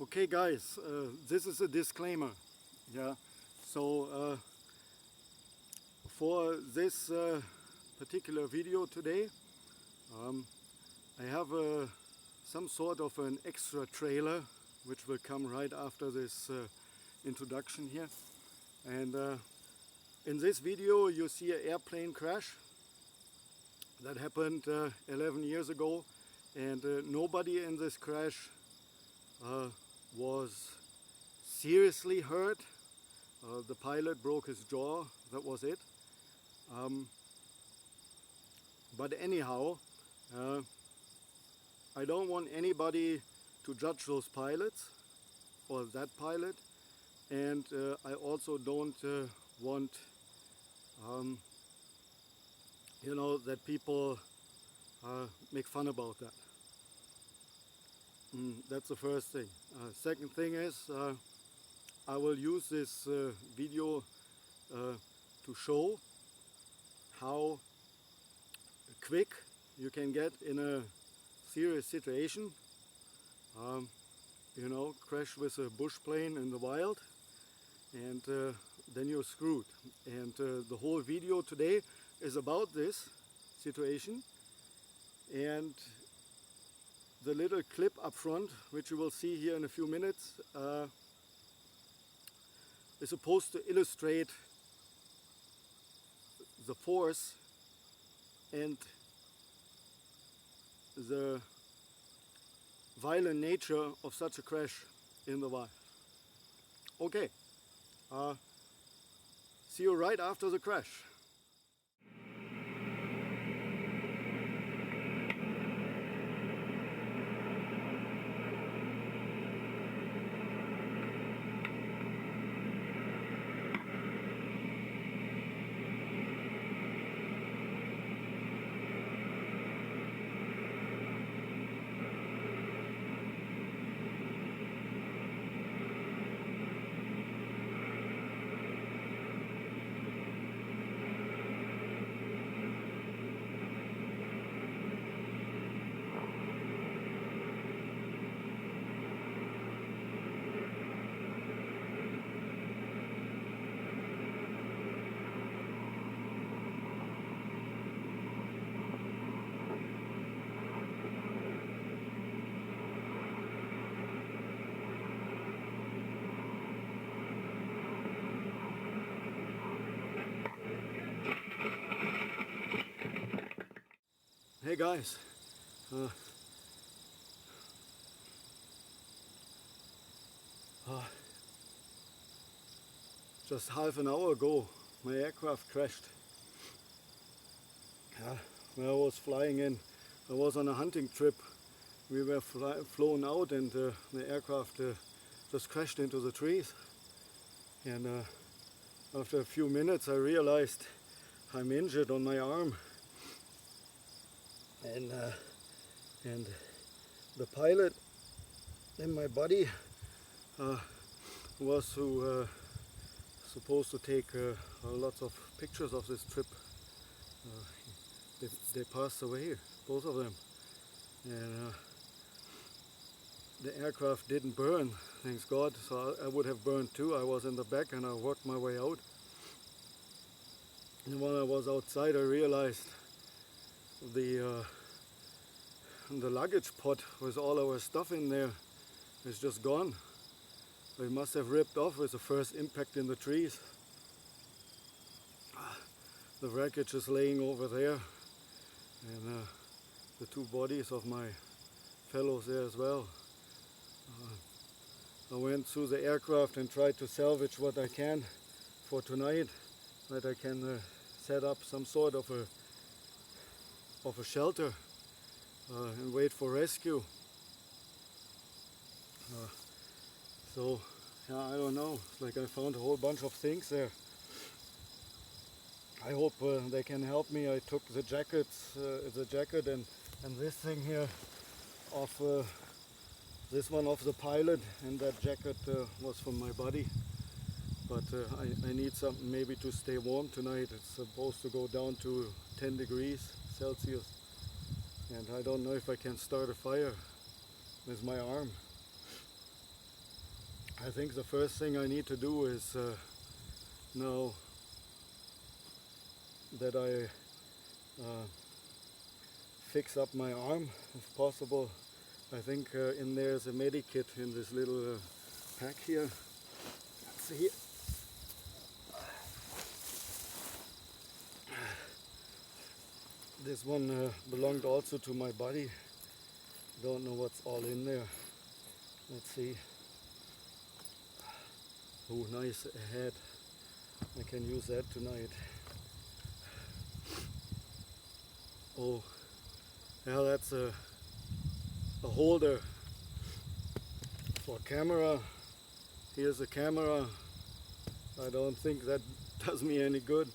Okay guys, this is a disclaimer. Yeah, so for this particular video today, I have some sort of an extra trailer which will come right after this introduction here. And in this video you see an airplane crash that happened 11 years ago, and nobody in this crash was seriously hurt. The pilot broke his jaw, that was it. But anyhow, I don't want anybody to judge those pilots or that pilot, and I also don't want that people make fun about that. That's the first thing. Second thing is, I will use this video to show how quick you can get in a serious situation. Crash with a bush plane in the wild, and then you're screwed. And the whole video today is about this situation. And the little clip up front, which you will see here in a few minutes, is supposed to illustrate the force and the violent nature of such a crash in the wild. Okay, see you right after the crash. Hey guys, just half an hour ago my aircraft crashed. When I was flying in, I was on a hunting trip. We were flown out, and the aircraft just crashed into the trees. And after a few minutes I realized I'm injured on my arm. And the pilot and my buddy was who supposed to take lots of pictures of this trip. They passed away, both of them. And the aircraft didn't burn, thanks God, so I would have burned too. I was in the back and I worked my way out. And when I was outside I realized the luggage pod with all our stuff in there is just gone. It must have ripped off with the first impact in the trees. The wreckage is laying over there, and the two bodies of my fellows there as well. I went through the aircraft and tried to salvage what I can for tonight, that I can set up some sort of a shelter and wait for rescue. So yeah, I don't know, it's like I found a whole bunch of things there. I hope they can help me. I took the jacket and this thing here of this one of the pilot, and that jacket was from my buddy. But I need something maybe to stay warm tonight. It's supposed to go down to 10 degrees Celsius. And I don't know if I can start a fire with my arm. I think the first thing I need to do is now that I fix up my arm, if possible. I think in there is a medikit in this little pack here. Let's see. This one belonged also to my buddy. Don't know what's all in there. Let's see. Oh, nice, a hat. I can use that tonight. Oh, yeah, that's a holder for camera. Here's a camera. I don't think that does me any good.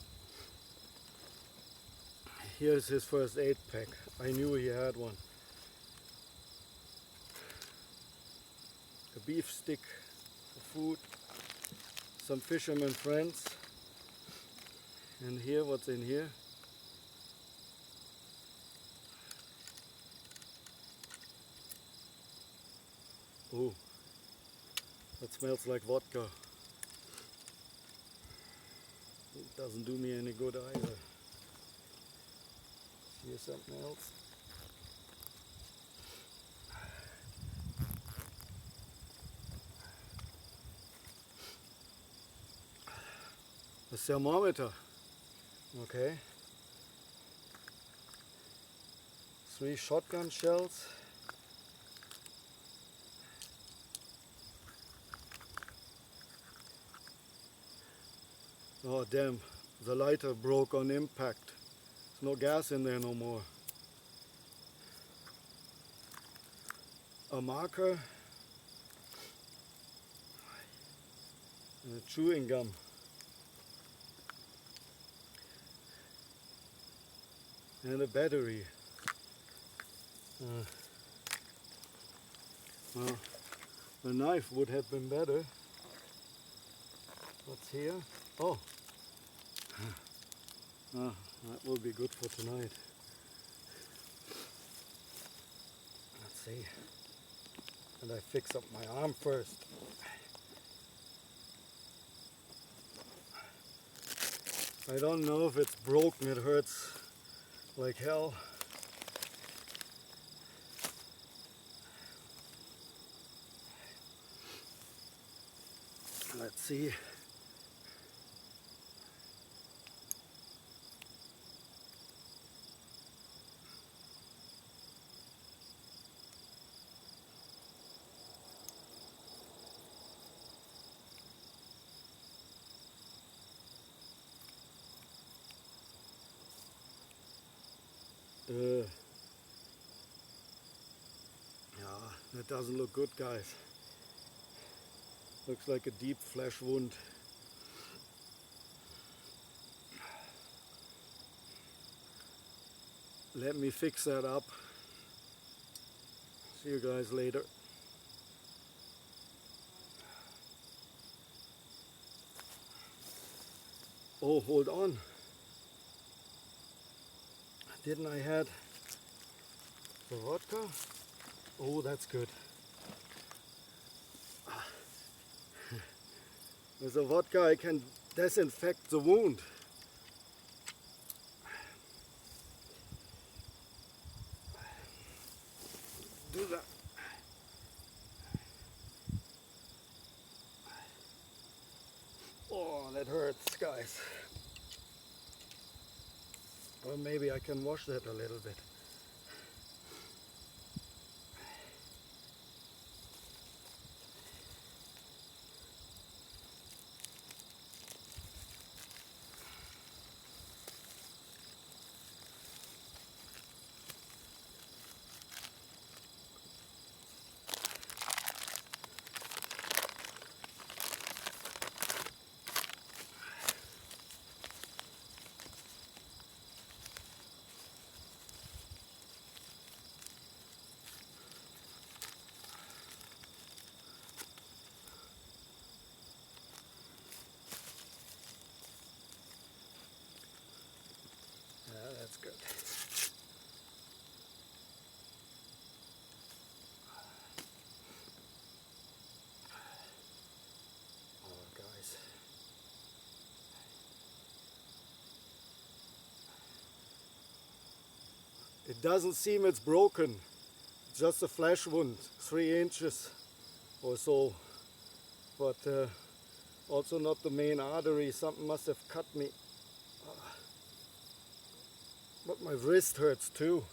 Here's his first aid pack. I knew he had one. A beef stick for food. Some fisherman friends. And here, what's in here? Oh, that smells like vodka. It doesn't do me any good either. Here's something else. A thermometer. Okay. 3 shotgun shells. Oh damn, the lighter broke on impact. There's no gas in there no more. A marker. And a chewing gum. And a battery. Well, a knife would have been better. What's here? Oh, that will be good for tonight. Let's see. And I fix up my arm first. I don't know if it's broken, it hurts like hell. Let's see. Yeah, that doesn't look good, guys. Looks like a deep flesh wound. Let me fix that up. See you guys later. Oh, hold on. Didn't I had the vodka? Oh, that's good. With the vodka I can disinfect the wound. Do that. Oh, that hurts, guys. Or maybe I can wash that a little bit. doesn't seem it's broken, just a flesh wound, 3 inches or so, but also not the main artery. Something must have cut me. But my wrist hurts too.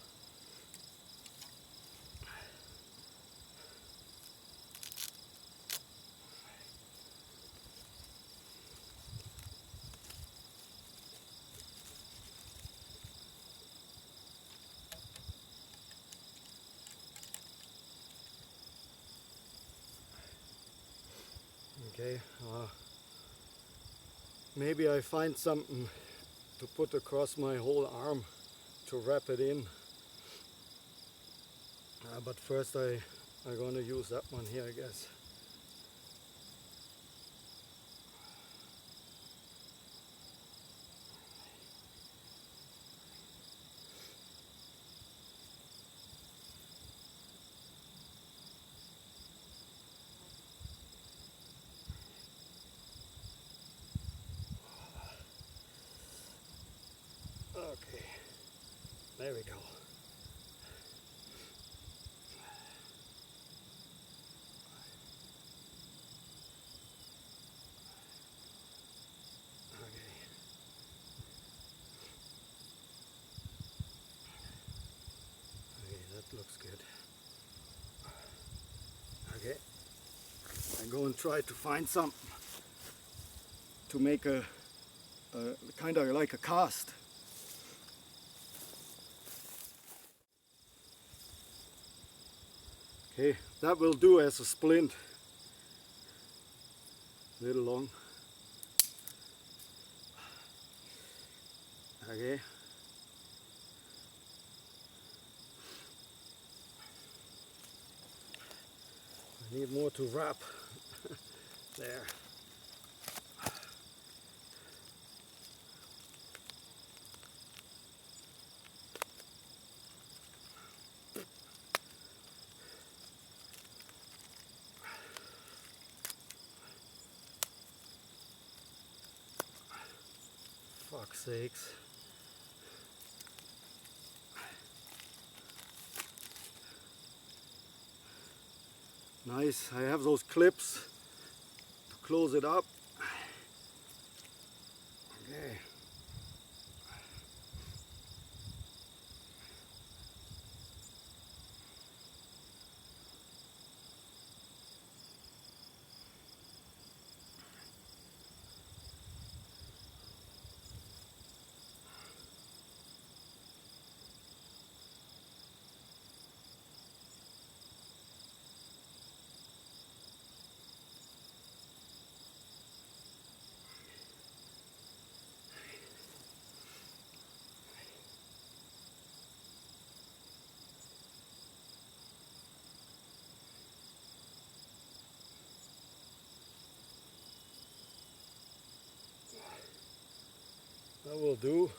Okay, maybe I find something to put across my whole arm to wrap it in. But first I'm gonna use that one here, I guess. Okay, there we go. Okay, that looks good. Okay, I go and try to find something to make a kind of like a cast. Okay, that will do as a splint. A little long. Okay. I need more to wrap. There. Fuck's sakes. Nice, I have those clips to close it up. Okay. That will do.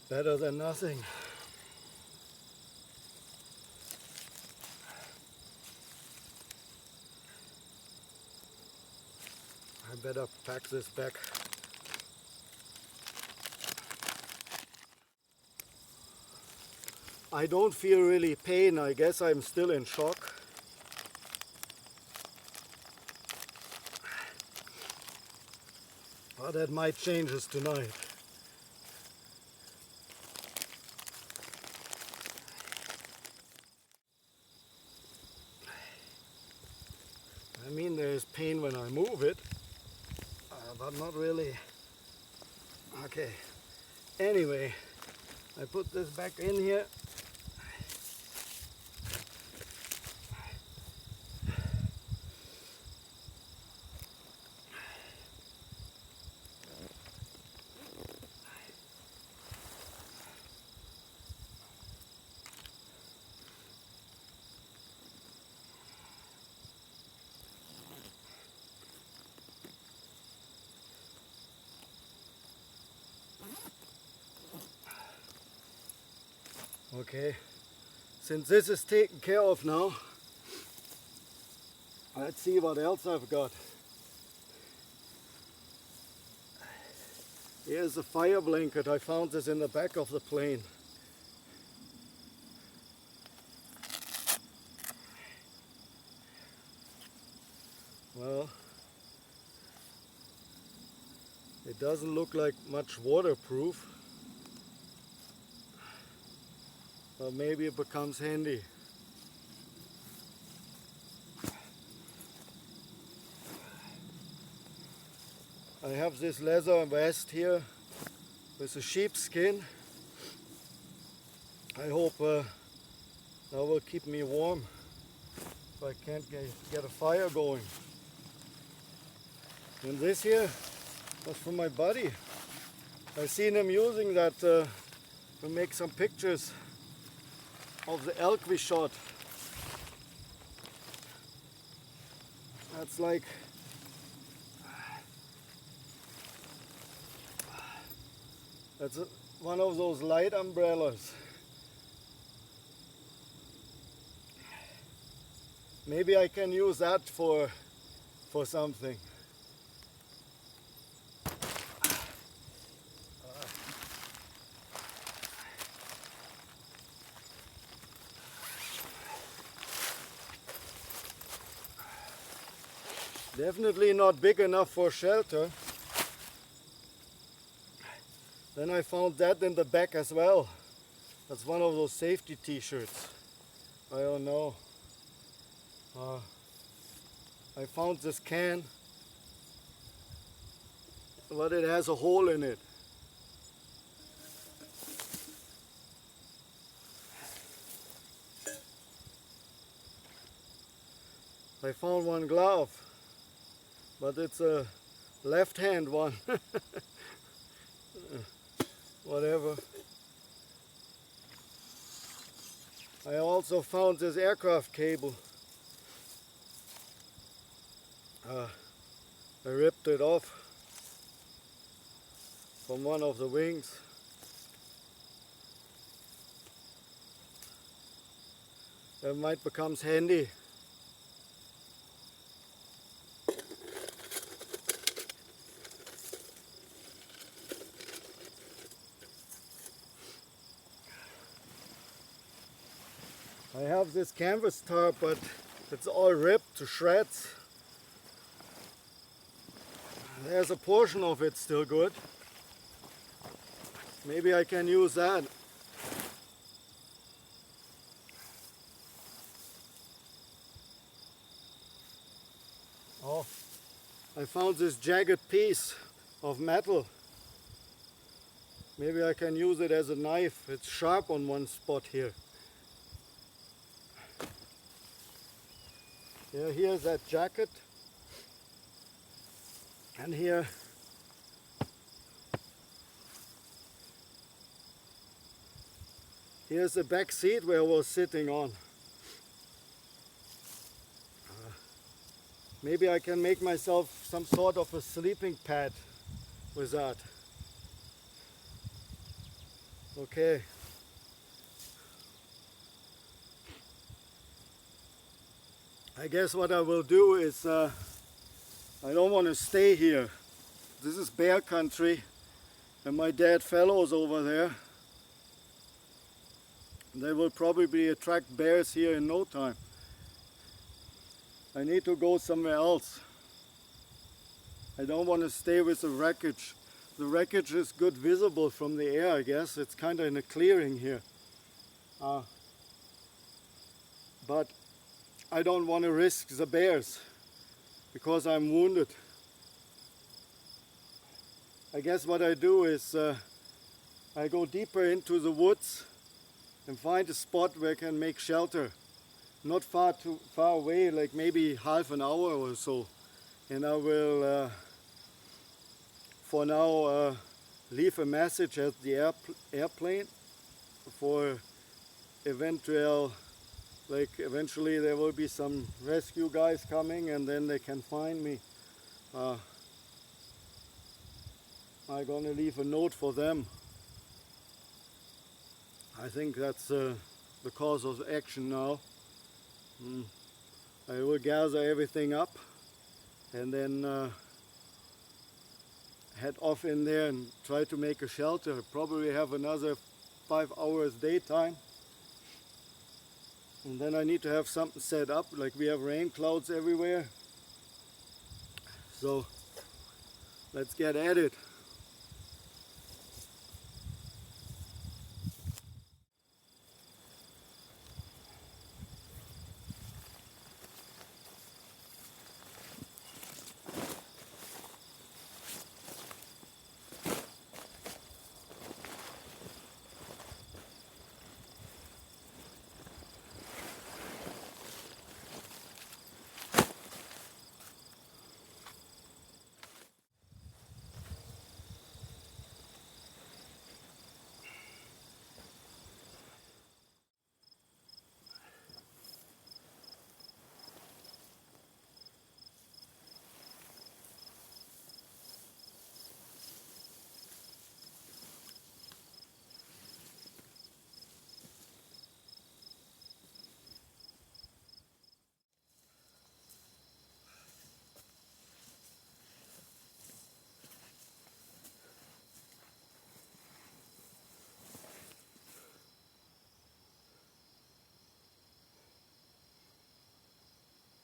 Better than nothing. I better pack this back. I don't feel really pain. I guess I'm still in shock. But that might change us tonight. I mean, there's pain when I move it, but not really. Okay. Anyway, I put this back in here. Okay, since this is taken care of now, let's see what else I've got. Here's a fire blanket. I found this in the back of the plane. Well, it doesn't look like much waterproof, but maybe it becomes handy. I have this leather vest here with a sheepskin. I hope that will keep me warm if I can't get a fire going. And this here was from my buddy. I seen him using that to make some pictures of the elk we shot. That's like one of those light umbrellas. Maybe I can use that for something. Definitely not big enough for shelter. Then I found that in the back as well. That's one of those safety t-shirts. I don't know. I found this can, but it has a hole in it. I found one glove, but it's a left-hand one. Whatever. I also found this aircraft cable. I ripped it off from one of the wings. It might become handy. I have this canvas tarp, but it's all ripped to shreds. There's a portion of it still good. Maybe I can use that. Oh, I found this jagged piece of metal. Maybe I can use it as a knife. It's sharp on one spot here. Yeah, here's that jacket. And here's the back seat where I was sitting on. Maybe I can make myself some sort of a sleeping pad with that. Okay. I guess what I will do is I don't want to stay here. This is bear country and my dead fellows over there. They will probably attract bears here in no time. I need to go somewhere else. I don't want to stay with the wreckage. The wreckage is good visible from the air, I guess. It's kind of in a clearing here. But I don't want to risk the bears because I'm wounded. I guess what I do is I go deeper into the woods and find a spot where I can make shelter. Not too far away, like maybe half an hour or so. And I will, for now, leave a message at the airplane for eventually there will be some rescue guys coming and then they can find me. I'm gonna leave a note for them. I think that's the course of action now. I will gather everything up and then head off in there and try to make a shelter. Probably have another 5 hours daytime. And then I need to have something set up, like we have rain clouds everywhere. So let's get at it.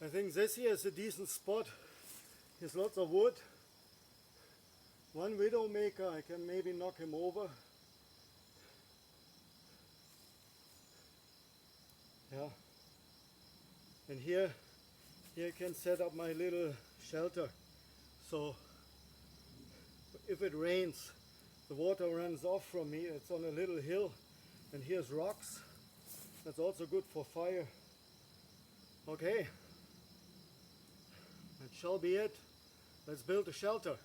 I think this here is a decent spot. There's lots of wood. One widowmaker, I can maybe knock him over. Yeah. And here I can set up my little shelter. So if it rains, the water runs off from me. It's on a little hill, and here's rocks. That's also good for fire. Okay. That shall be it. Let's build a shelter.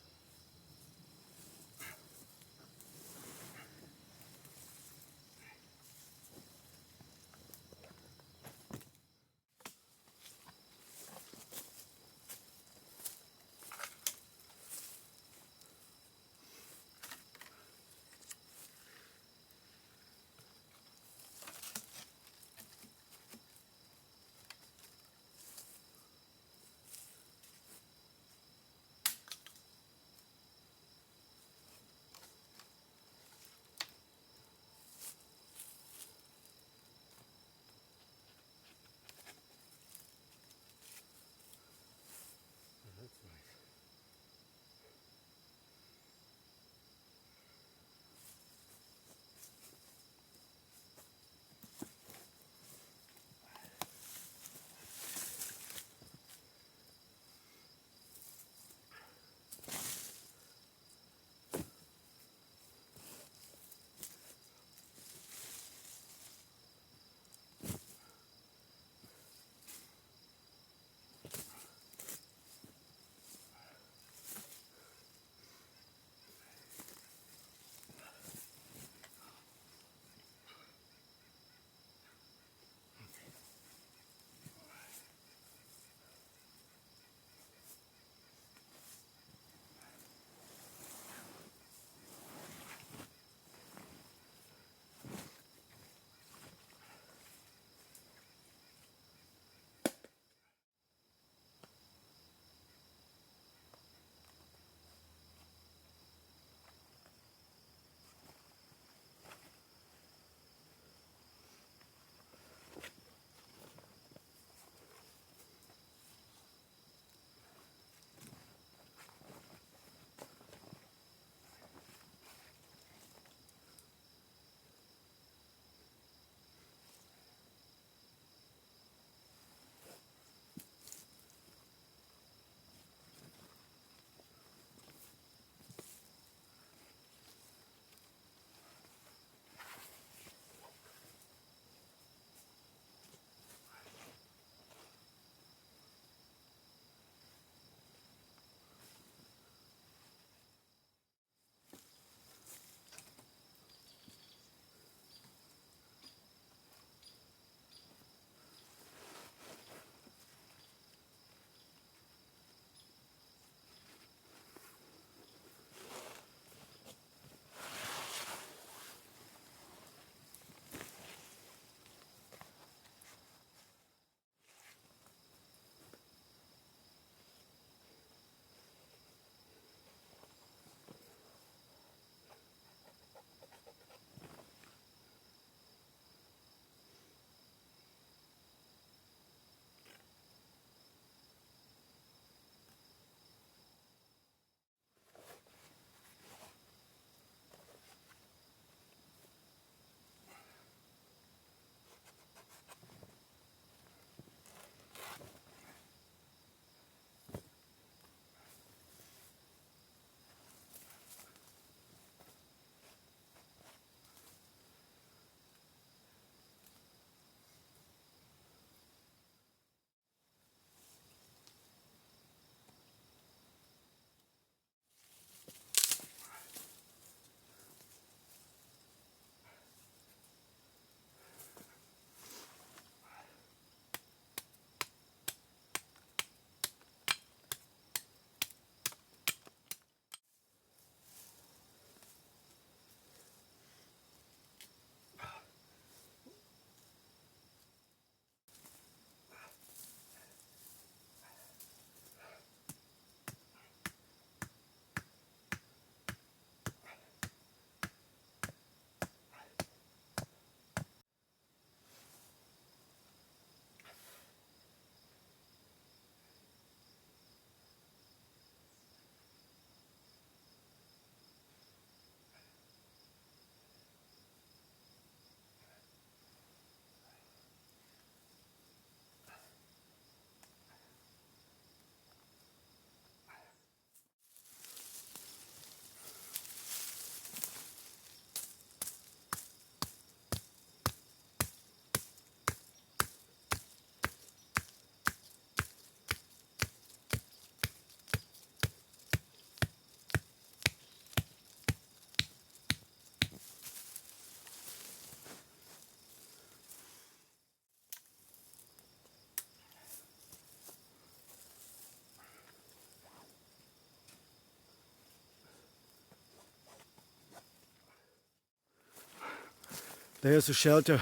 there's a shelter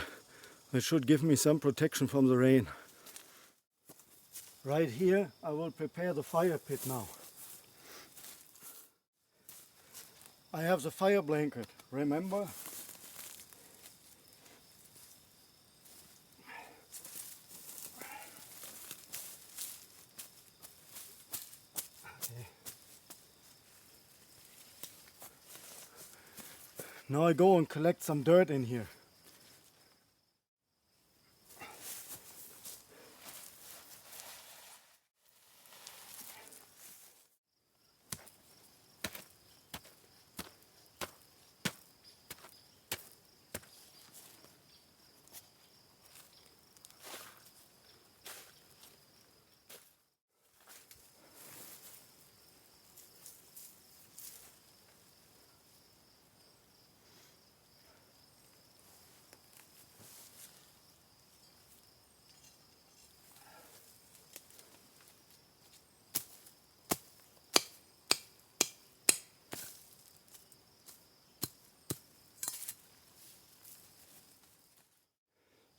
that should give me some protection from the rain. Right here I will prepare the fire pit now. I have the fire blanket, remember? Okay. Now I go and collect some dirt in here.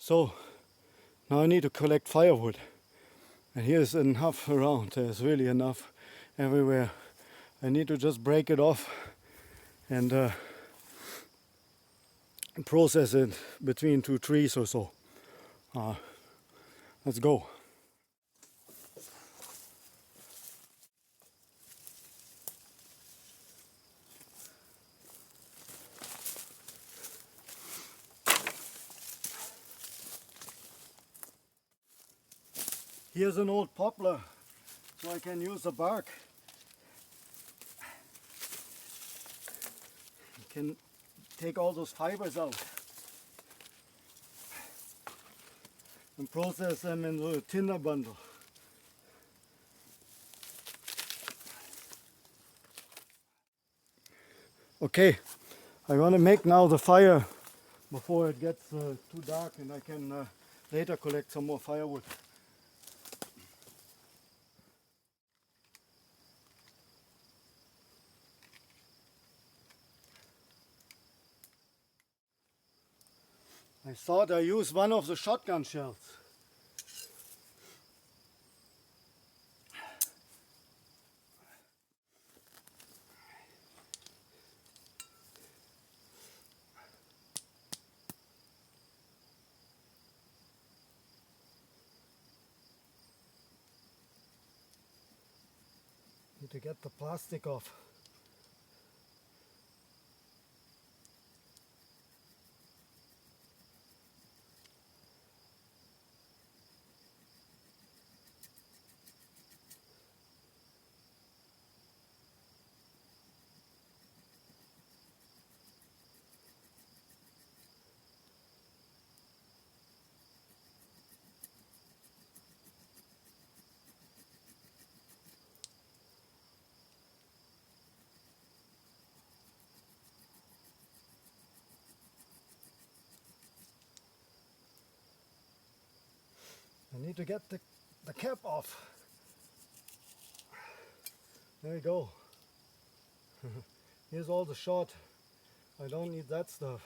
So now I need to collect firewood, and here's enough around. There's really enough everywhere. I need to just break it off and process it between 2 trees or so. Let's go. Here's an old poplar, so I can use the bark. I can take all those fibers out and process them into a tinder bundle. Okay, I want to make now the fire before it gets too dark, and I can later collect some more firewood. I thought I used one of the shotgun shells. Need to get the plastic off. I need to get the cap off. There you go. Here's all the shot. I don't need that stuff.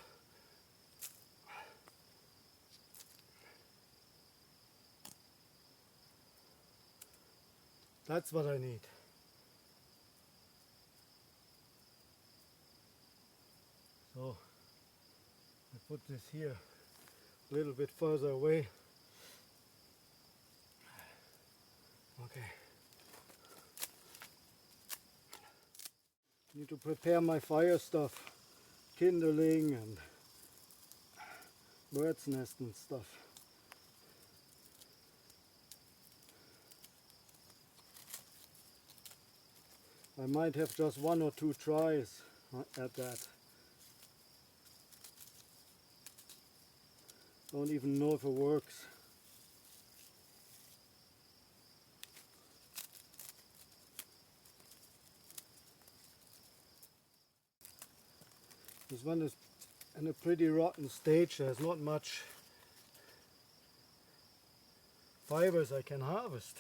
That's what I need. So I put this here a little bit further away. Okay. Need to prepare my fire stuff, kindling and bird's nest and stuff. I might have just 1 or 2 tries at that. Don't even know if it works. This one is in a pretty rotten stage. There's not much fibers I can harvest.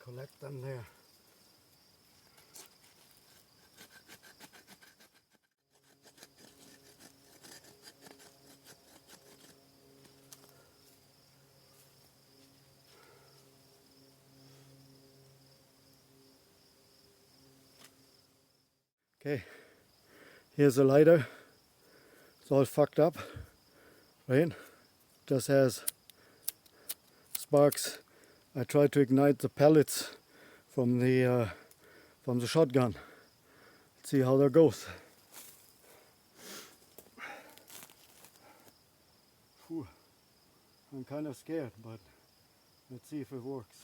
collect them there. Okay, here's a lighter. It's all fucked up, right? Just has sparks. I tried to ignite the pellets from the shotgun. Let's see how that goes. Whew. I'm kind of scared, but let's see if it works.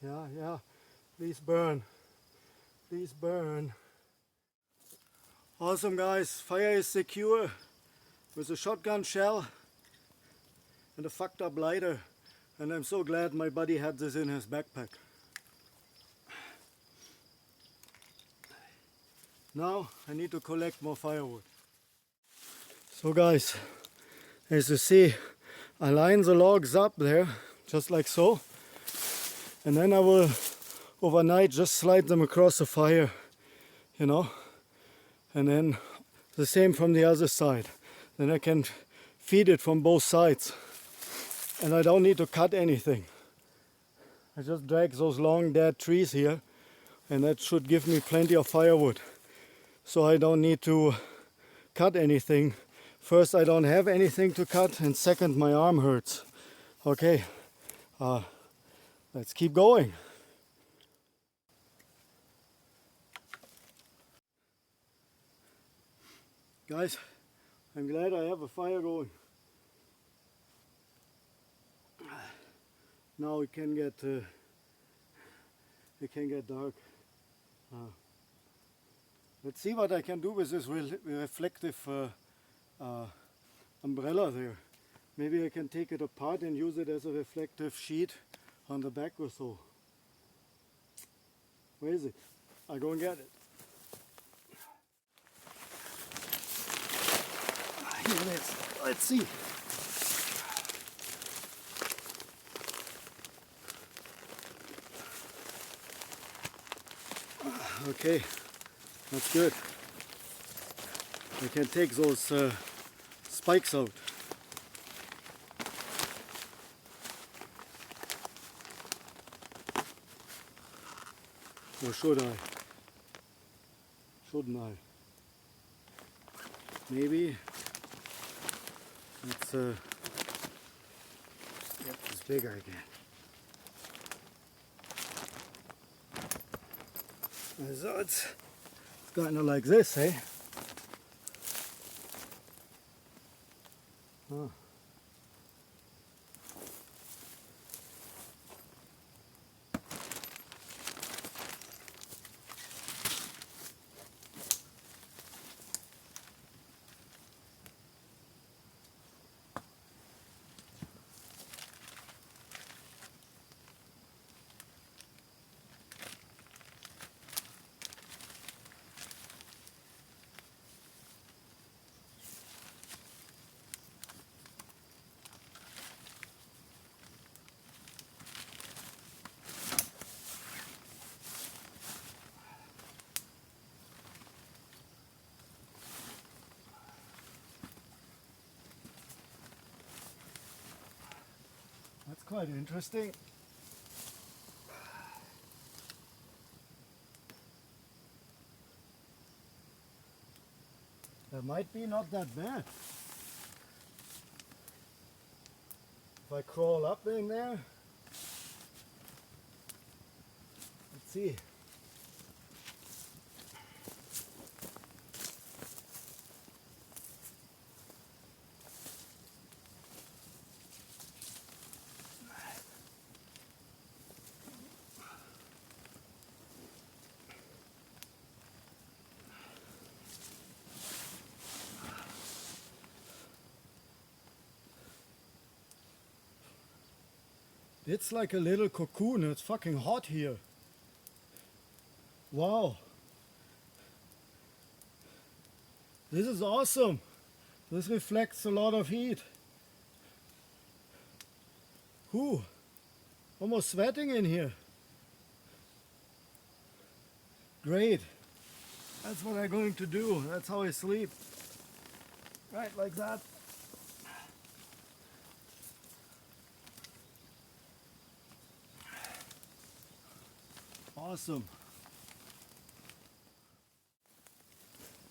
Yeah, please burn. Please burn. Awesome guys, fire is secure with a shotgun shell and a fucked up lighter. And I'm so glad my buddy had this in his backpack. Now I need to collect more firewood. So guys, as you see, I line the logs up there, just like so. And then I will overnight just slide them across the fire, you know. And then the same from the other side. Then I can feed it from both sides. And I don't need to cut anything. I just drag those long dead trees here, and that should give me plenty of firewood. So I don't need to cut anything. First, I don't have anything to cut, and second, my arm hurts. Okay, let's keep going. Guys, I'm glad I have a fire going. Now it can get dark. Let's see what I can do with this reflective umbrella there. Maybe I can take it apart and use it as a reflective sheet on the back or so. Where is it? I'll go and get it. Here it is. Let's see. Okay, that's good. I can take those spikes out. Or should I? Shouldn't I? Maybe. Let's get this bigger again. So it's kind of like this, eh? Huh. That's quite interesting. That might be not that bad. If I crawl up in there, let's see. It's like a little cocoon. It's fucking hot here. Wow. This is awesome. This reflects a lot of heat. Whew, almost sweating in here. Great. That's what I'm going to do. That's how I sleep. Right, like that. Awesome.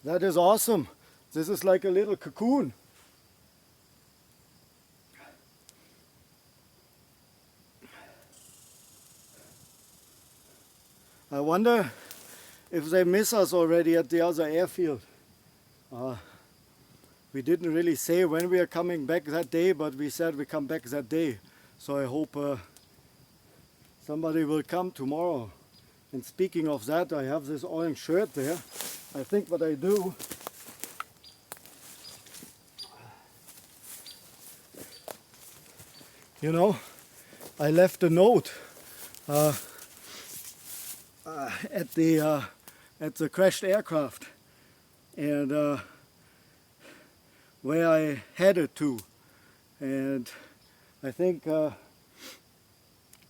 That is awesome. This is like a little cocoon. I wonder if they miss us already at the other airfield. We didn't really say when we are coming back that day, but we said we come back that day. So I hope somebody will come tomorrow. And speaking of that, I have this orange shirt there. I think what I do, you know, I left a note at the crashed aircraft, and where I headed to, and I think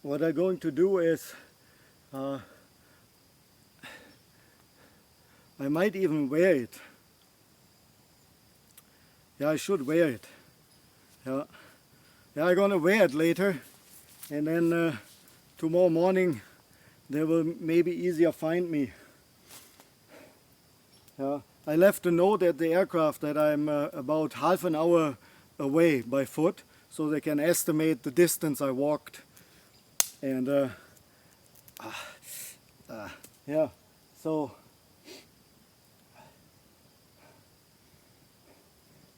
what I'm going to do is I might even wear it. Yeah, I should wear it. Yeah, I'm gonna wear it later, and then tomorrow morning they will maybe easier find me. Yeah, I left a note at the aircraft that I'm about half an hour away by foot, so they can estimate the distance I walked. And yeah, so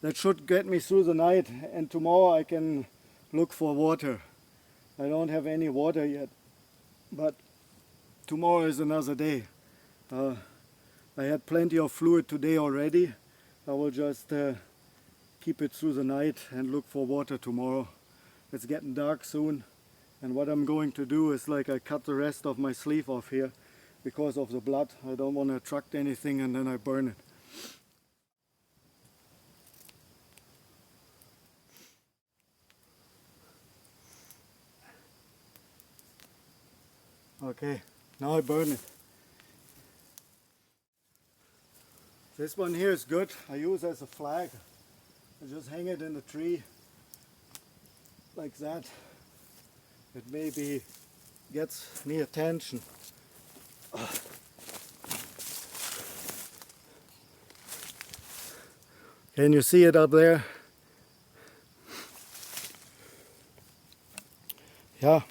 that should get me through the night, and tomorrow I can look for water. I don't have any water yet, but tomorrow is another day. I had plenty of fluid today already. I will just keep it through the night and look for water tomorrow. It's getting dark soon, and what I'm going to do is like I cut the rest of my sleeve off here because of the blood. I don't want to attract anything and then I burn it. Okay, now I burn it. This one here is good. I use as a flag. I just hang it in the tree like that. It maybe gets me attention. Can you see it up there? Yeah.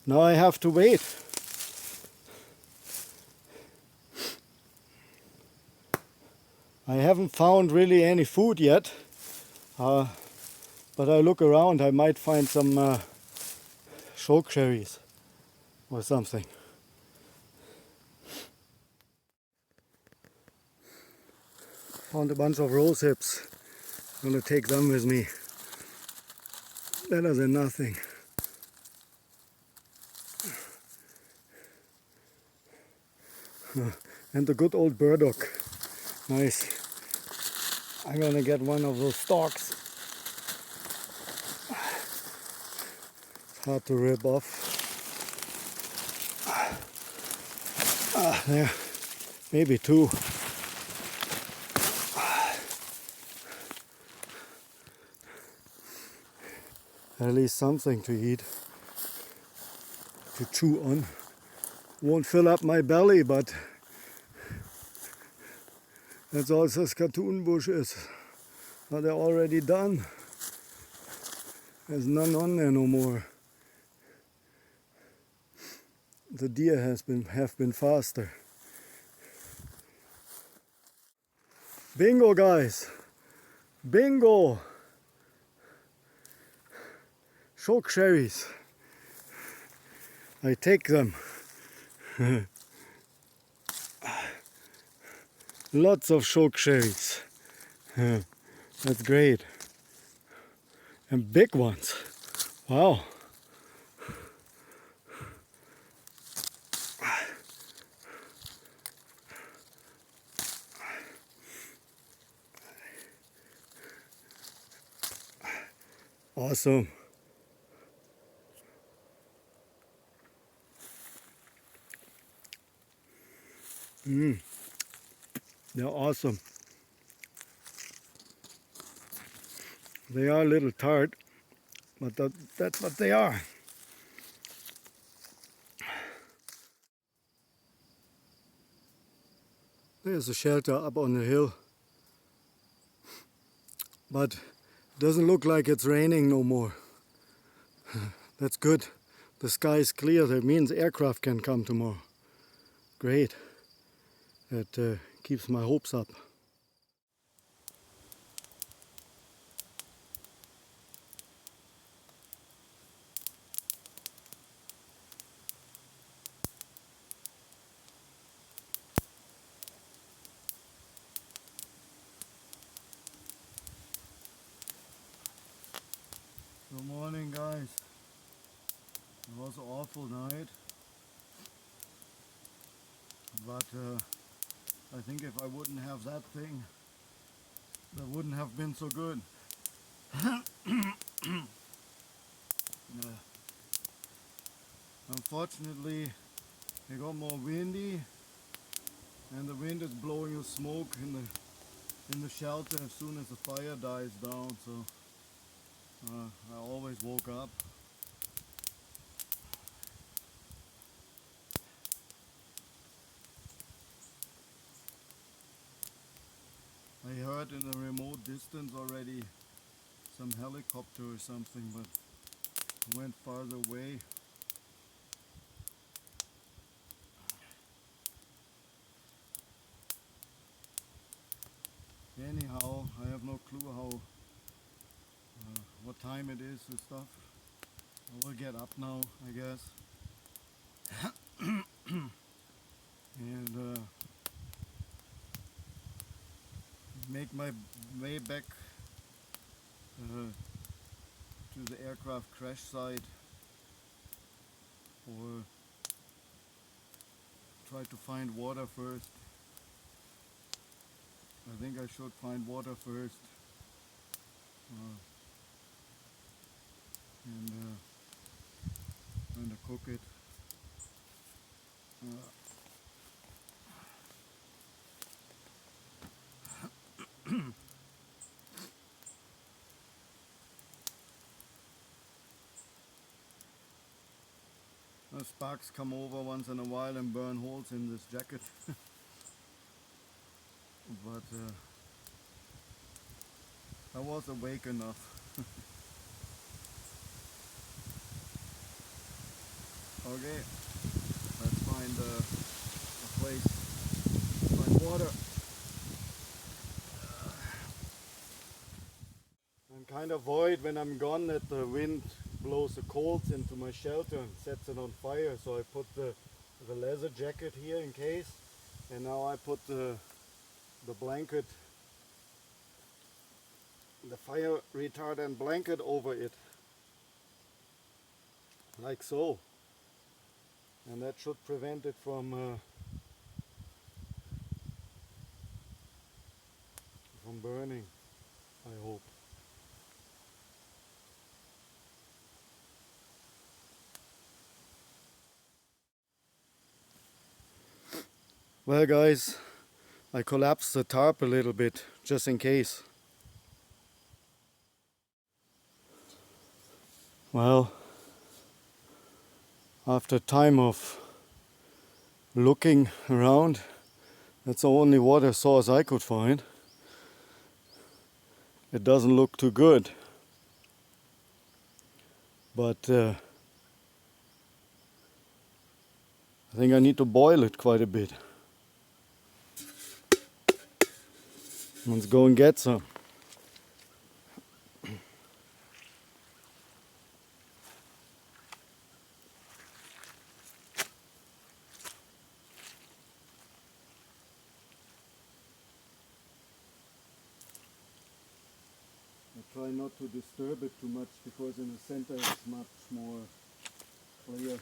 Now I have to wait. I haven't found really any food yet, but I look around. I might find some choke cherries or something. Found a bunch of rose hips. I'm gonna take them with me. Better than nothing. And the good old burdock. Nice. I'm gonna get one of those stalks. It's hard to rip off. There. Maybe two. At least something to eat, to chew on. Won't fill up my belly, but that's all this cartoon bush is. But they're already done. There's none on there no more. The deer have been faster. Bingo, guys! Bingo! Choke cherries. I take them. Lots of choke cherries. That's great. And big ones. Wow. Awesome. They're awesome. They are a little tart, but that's what they are. There's a shelter up on the hill, but it doesn't look like it's raining no more. That's good. The sky is clear. That means aircraft can come tomorrow. Great. That keeps my hopes up. Good morning, guys. It was an awful night, but I think if I wouldn't have that thing, that wouldn't have been so good. Unfortunately, it got more windy, and the wind is blowing the smoke in the shelter as soon as the fire dies down. So I always woke up. I heard in the remote distance already some helicopter or something, but it went farther away. Anyhow, I have no clue what time it is and stuff. I will get up now, I guess, and make my way back to the aircraft crash site, or try to find water first. I think I should find water first, and cook it. Sparks come over once in a while and burn holes in this jacket. But I was awake enough. Okay, let's find a place to find water. I'm kind of worried when I'm gone that the wind blows the coals into my shelter and sets it on fire. So I put the leather jacket here in case, and now I put the blanket, the fire retardant blanket over it, like so, and that should prevent it from burning, I hope. Well, guys, I collapsed the tarp a little bit just in case. Well, after time of looking around, that's the only water source I could find. It doesn't look too good, but I think I need to boil it quite a bit. Let's go and get some. I try not to disturb it too much because in the center it's much more clear.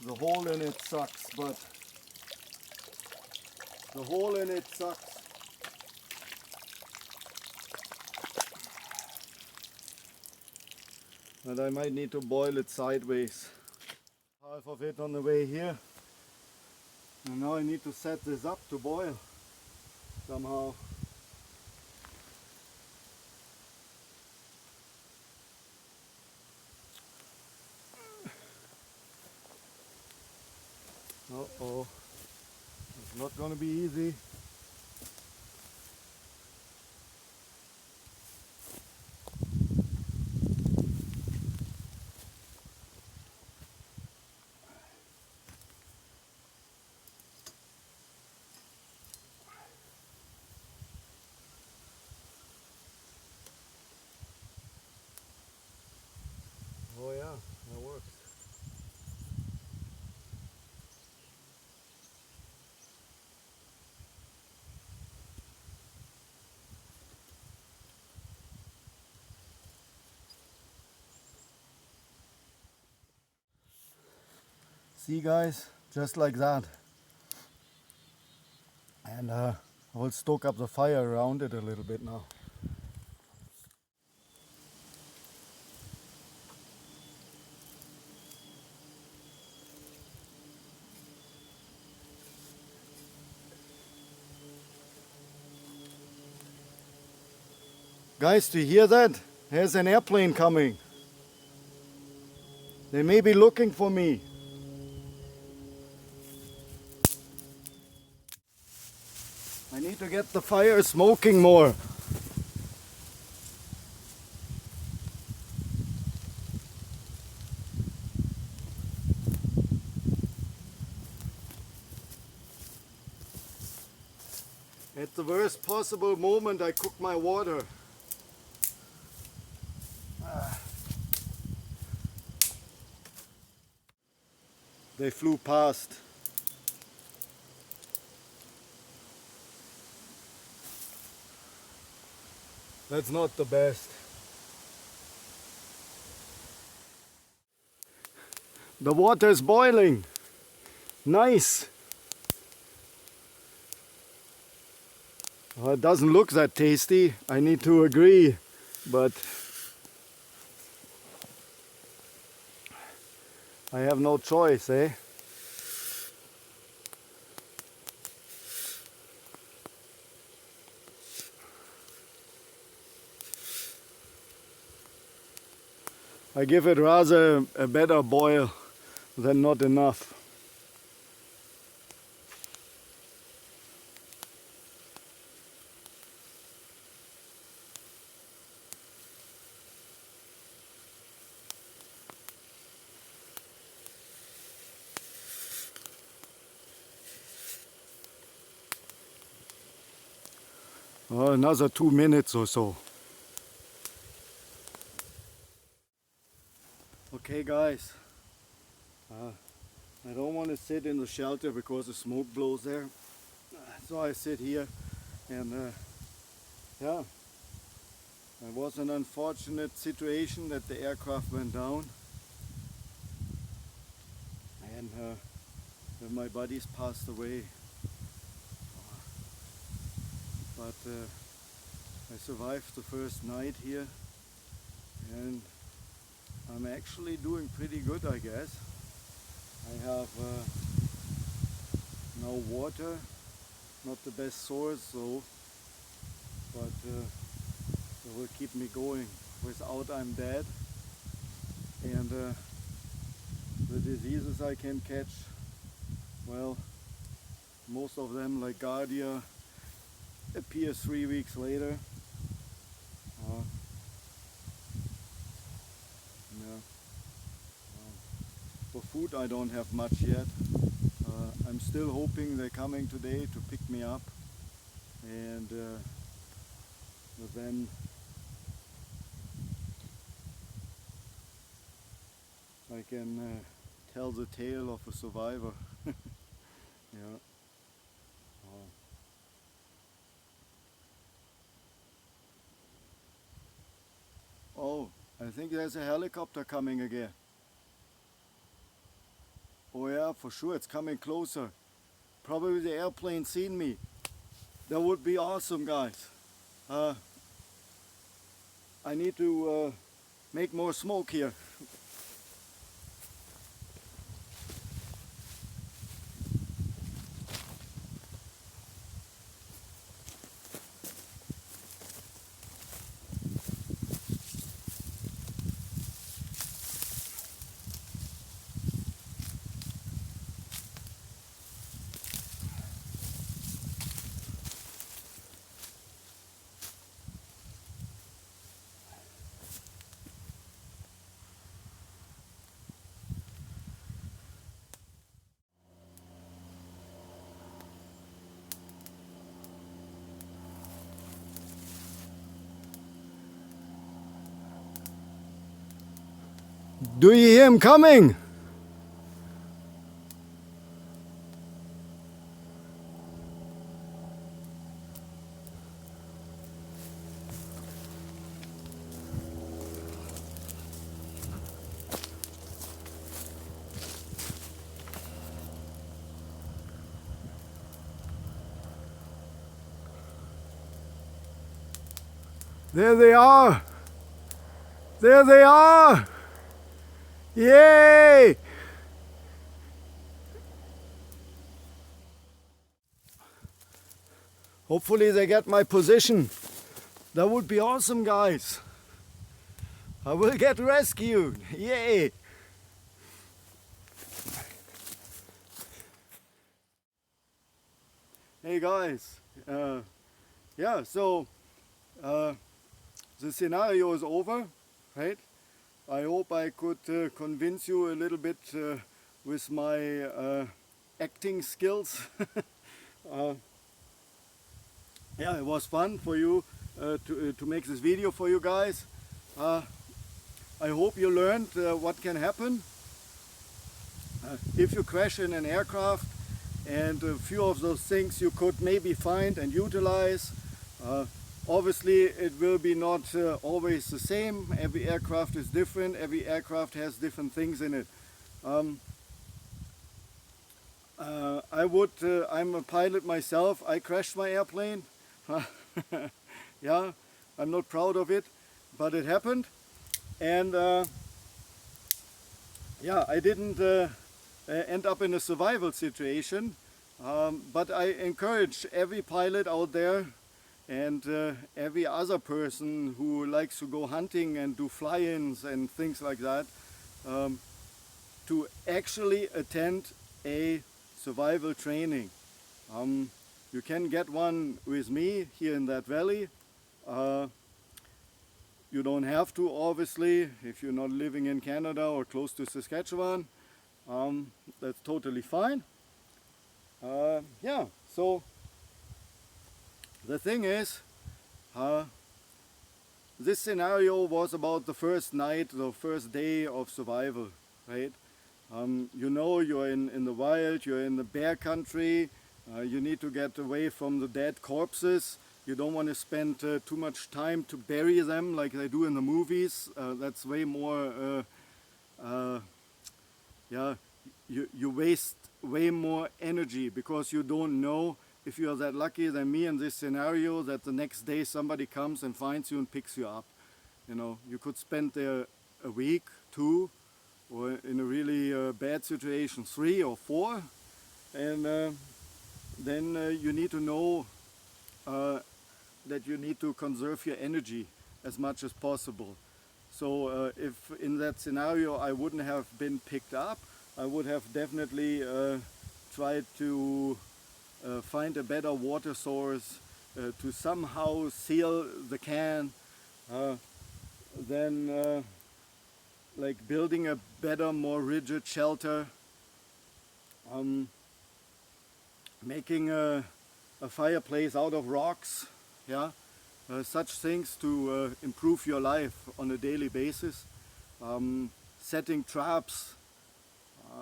The hole in it sucks, but the hole in it sucks. And I might need to boil it sideways. Half of it on the way here. And now I need to set this up to boil somehow. Uh-oh. It's not going to be easy. Oh yeah, that works. See guys, just like that. And I will stoke up the fire around it a little bit now. Guys, do you hear that? There's an airplane coming. They may be looking for me. I need to get the fire smoking more. At the worst possible moment I cook my water. They flew past. That's not the best. The water is boiling. Nice. Well, it doesn't look that tasty, I need to agree, but I have no choice, eh? I give it rather a better boil than not enough. Oh, another 2 minutes or so. Okay guys, I don't want to sit in the shelter because the smoke blows there. So I sit here and yeah, it was an unfortunate situation that the aircraft went down. And that my buddies passed away. But I survived the first night here and I'm actually doing pretty good, I guess. I have now water, not the best source though, but it will keep me going. Without I'm dead. And the diseases I can catch, well, most of them like Gardia appear 3 weeks later. Yeah. For food I don't have much yet. I'm still hoping they're coming today to pick me up, and then I can tell the tale of a survivor. Yeah. Oh, I think there's a helicopter coming again. Oh yeah, for sure, it's coming closer. Probably the airplane seen me. That would be awesome, guys. I need to make more smoke here. Do you hear him coming? There they are! There they are! Yay! Hopefully they get my position. That would be awesome, guys. I will get rescued. Yay! Hey guys, yeah, so the scenario is over, right? I hope I could convince you a little bit with my acting skills. Yeah, it was fun for you to make this video for you guys. I hope you learned what can happen if you crash in an aircraft, and a few of those things you could maybe find and utilize. Obviously it will be not always the same. Every aircraft is different, every aircraft has different things in it. I'm a pilot myself. I crashed my airplane. Yeah, I'm not proud of it, but it happened. And yeah, I didn't end up in a survival situation, but I encourage every pilot out there and every other person who likes to go hunting and do fly-ins and things like that to actually attend a survival training. You can get one with me here in that valley. You don't have to, obviously, if you're not living in Canada or close to Saskatchewan. That's totally fine. Yeah, so the thing is, this scenario was about the first night, the first day of survival, right? You know, you're in the wild, you're in the bear country, you need to get away from the dead corpses. You don't want to spend too much time to bury them like they do in the movies. That's way more, yeah, you waste way more energy because you don't know if you are that lucky than me in this scenario that the next day somebody comes and finds you and picks you up. You know, you could spend there a week, 2, or in a really bad situation 3 or 4, and then you need to know that you need to conserve your energy as much as possible. So if in that scenario I wouldn't have been picked up, I would have definitely tried to find a better water source to somehow seal the can, then like building a better, more rigid shelter, making a fireplace out of rocks, yeah, such things to improve your life on a daily basis. Setting traps.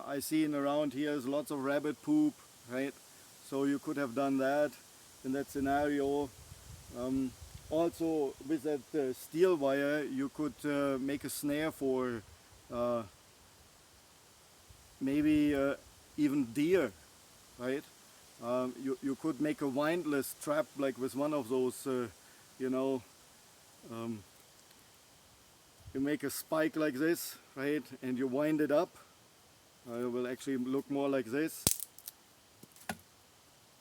I see around here is lots of rabbit poop, right? So you could have done that in that scenario. Also with that steel wire you could make a snare for maybe even deer, right? You could make a windlass trap like with one of those, you know, you make a spike like this, right, and you wind it up. It will actually look more like this,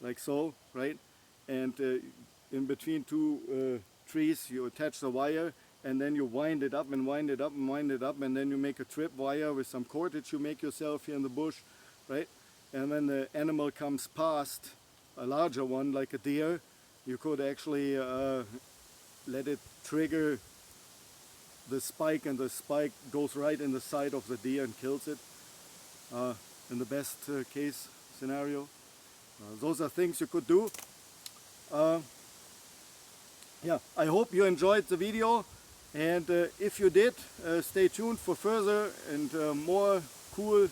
like so, right? And in between two trees you attach the wire, and then you wind it up and wind it up and wind it up, and then you make a trip wire with some cordage you make yourself here in the bush, right? And when the animal comes past, a larger one like a deer, you could actually let it trigger the spike, and the spike goes right in the side of the deer and kills it, in the best case scenario. Those are things you could do. Yeah, I hope you enjoyed the video, and if you did, stay tuned for further and more cool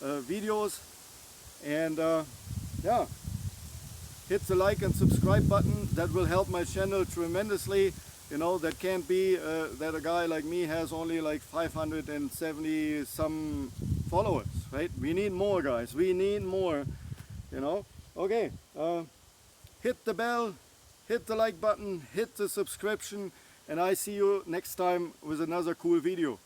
videos. And yeah, hit the like and subscribe button. That will help my channel tremendously. You know, that can't be that a guy like me has only like 570 some followers, right? We need more, guys. We need more, you know. Okay, hit the bell, hit the like button, hit the subscription, and I see you next time with another cool video.